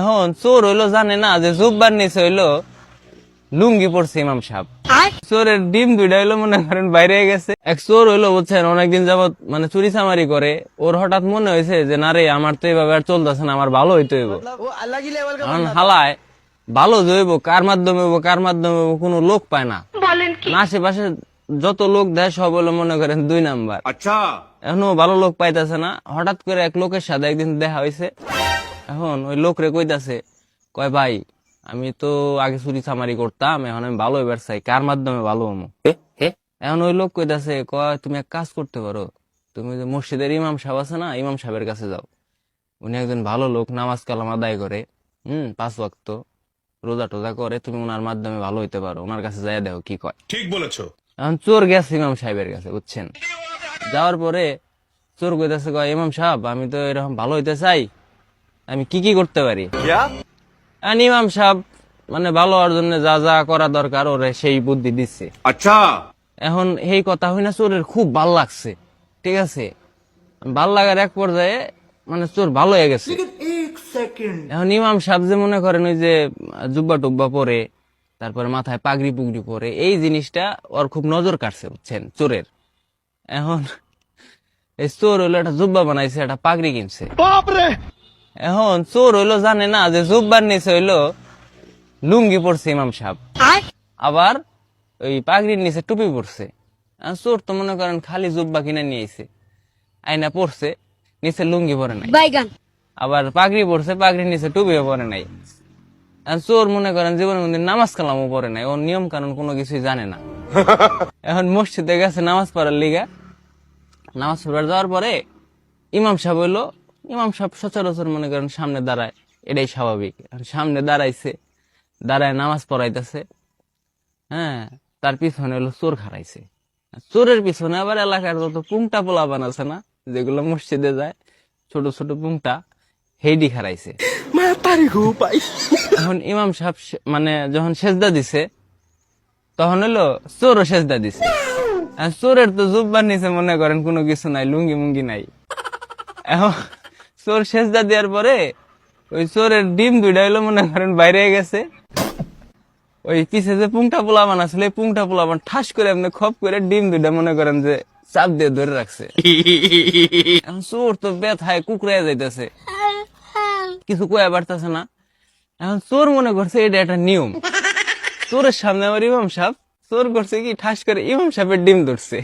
এখন চোর হইলো জানে না যে জুব্বার নিচে হইলো লুঙ্গি পড়ছে ইমাম সাহেব। চোরের ডিম দুইটা হইলো মনে করেন বাইরে গেছে। এক চোর হইলো বুঝছেন অনেকদিন যাবত মানে চুরি চামারি করে, ওর হঠাৎ মনে হয়েছে যে না রে আমার তো এইভাবে আর চলতেছে না, আমার ভালো হইতে হইব। হালায় ভালো হইব কার মাধ্যমে হইব কার মাধ্যমে হইব কোনো লোক পায় না, আশেপাশে যত লোক দেয় সব হলো মনে করেন 2 নাম্বার। আচ্ছা এখনো ভালো লোক পাইতেছে না। হঠাৎ করে এক লোকের সাথে একদিন দেখা হয়েছে। এখন ওই লোক রে কইতাছে, কয় ভাই আমি তো আগে চুরি চামারি করতাম, এখন আমি ভালো হইবার চাই, কার মাধ্যমে ভালো হমু? এখন ওই লোক কইতাছে, কয় তুমি এক কাজ করতে পারো, তুমি যে মসজিদের ইমাম সাহেব আছে না, ইমাম সাহেবের কাছে যাও, উনি একজন ভালো লোক, নামাজ কালাম আদায় করে, 5 ওয়াক্ত রোজা টোজা করে, তুমি ওনার মাধ্যমে ভালো হইতে পারো, ওনার কাছে যাই দেখো কি কয়। ঠিক বলেছো। এখন চোর গেছে ইমাম সাহেবের কাছে, বুঝছেন। যাওয়ার পরে চোর কইতাছে, কয় ইমাম সাহেব আমি তো এরকম ভালো হইতে চাই, আমি কি কি করতে পারি? ইমাম সাহেব মানে ভালো হওয়ার জন্য যা যা করা দরকার ওরে সেই বুদ্ধি দিচ্ছে। আচ্ছা এখন এই কথা হই না চোরের খুব ভাল লাগছে, ঠিক আছে। ভাল লাগার এক পর্যায়ে মানে চোর ভালো হয়ে গেছে। এখন ইমাম সাহেব যে মনে করেন ওই যে জুব্বা টুব্বা পরে, তারপরে মাথায় পাগড়ি পুগড়ি পরে, এই জিনিসটা ওর খুব নজর কাটছে, বুঝছেন, চোরের। এখন এই চোর হইলো একটা জুব্বা বানাইছে, একটা পাগড়ি কিনছে। এখন চোর হইলো জানে না যে জুব্বার নিচে হইলো লুঙ্গি পড়ছে ইমাম সাহেব, আবার ওই পাগড়ির নিচে টুপি পড়ছে। চোর তো মনে করেন খালি জুব্বা কিনে নিয়েছে, আইনা পড়ছে, নিচে লুঙ্গি পরে নাই, আবার পাগড়ি পড়ছে, পাগড়ির নিচে টুপিও পরে নাই। চোর মনে করেন জীবনে মন্দির নামাজ কালামও পরে নাই, ওর নিয়ম কানুন কোনো কিছুই জানে না। এখন মসজিদে গেছে নামাজ পড়ার লিগা, নামাজ পড়ার যাওয়ার পরে ইমাম সাহেব হইলো, ইমাম সাহেব সচরাচর মনে করেন সামনে দাঁড়ায়, এটাই স্বাভাবিক। সামনে দাঁড়াইছে, দাঁড়ায় নামাজ পড়াইতেছে, হ্যাঁ, তার পিছনে হলো চোর খারাইছে। চোরের পিছনে আবার এলাকার যত পুংটা পোলাপান আছে না, যেগুলো মসজিদে যায়, ছোট ছোট পুংটা, হেডি খারাইছে। এখন ইমাম সাহেব মানে যখন সেজদা দিছে, তখন হলো চোরও সেজদা দিছে। চোরের তো জুব্বার নিচে মনে করেন কোনো কিছু নাই, লুঙ্গি মুঙ্গি নাই। এখন চোর সেজদা দেওয়ার পরে ওই চোরের ডিম দুইটা হইলো মনে করেন বাইরে গেছে। ওই পিছে যে পুংটা পোলাবান আসলে পুংটা পোলাবান ঠাস করে এমনি খপ করে ডিম দুইটা মনে করেন যে চাপ দিয়ে ধরে রাখছে। এখন চোর তো ব্যথায় কুকড়াইয়া যাইতেছে, কিছু কয়া পারতেছে না। এখন চোর মনে করছে এটা একটা নিয়ম। চোরের সামনে আমার ইমাম সাহেব, চোর করছে কি ঠাস করে ইমাম সাহেবের ডিম ধরছে।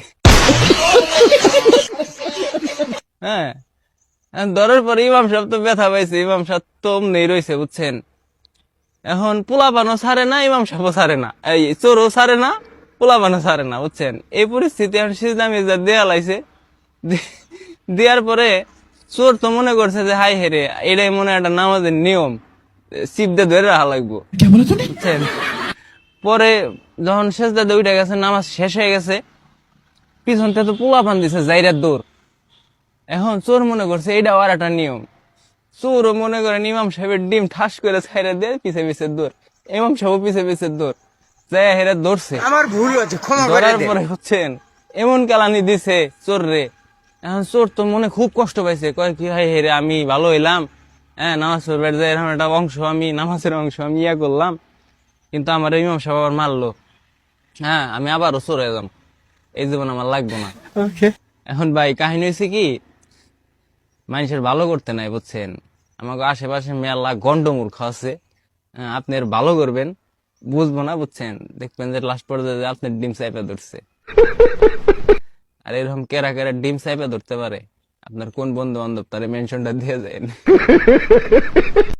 হ্যাঁ, ধরার পরে ইমাম সাহেব তো ব্যথা পাইছে, ইমাম সাহেব তো অমনি রয়েছে, বুঝছেন। এখন পোলাপানও ছাড়ে না, ইমাম সাহেবও ছাড়ে না, এই চোরও ছাড়ে না, পোলাপানও ছাড়ে না, বুঝছেন। এই পরিস্থিতি এখন সিজদা মিজদা দেয়া লাইছে। দেওয়ার পরে চোর তো মনে করছে যে হাই হেরে, এটাই মনে একটা নামাজের নিয়ম, চিপ দিয়ে ধরে রাখা লাগবো, বুঝছেন। পরে যখন সেজদা দিয়ে উঠে গেছে, নামাজ শেষ হয়ে গেছে, পিছন থেকে তো পোলাপান দিছে জাইরার দৌড়। এখন চোর মনে করছে এইটাও আর একটা নিয়ম। চোরও মনে করেন ইমাম সাহেবের ডিম ঠাস করে ছাইরা দিয়ে পিছে পিছে দৌড়, ইমাম সাহেব পিছে পিছে দৌড়, যাই হেরে ধরছে। আমার ভুল হয়েছে, ধরার পরে হচ্ছেন এমন কালানি দিছে চোর রে। এখন চোর তো মনে খুব কষ্ট পাইছে, কয় কি হয় হেরে আমি ভালো হইলাম, হ্যাঁ, নামাজ পড়বার যাই এরকম একটা অংশ, আমি নামাজের অংশ আমি ইয়া করলাম, কিন্তু আমার ইমাম সাহেব আবার মারলো, হ্যাঁ, আমি আবারও চোর হয়ে যাম, এই জীবন আমার লাগবো না। এখন ভাই কাহিনী হয়েছে কি, মানুষের ভালো করতে নাই, বুঝছেন। আমাকে আশেপাশে মেলা গন্ডমূর্খ আছে, আপনি এর ভালো করবেন বুঝবো না, বুঝছেন, দেখবেন যে লাস্ট পর্যায়ে আপনার ডিম চাইপা ধরছে। আর এরকম কেরা কেরা ডিম চাইপা ধরতে পারে, আপনার কোন বন্ধু বান্ধব তারে মেনশনটা দিয়ে যায়।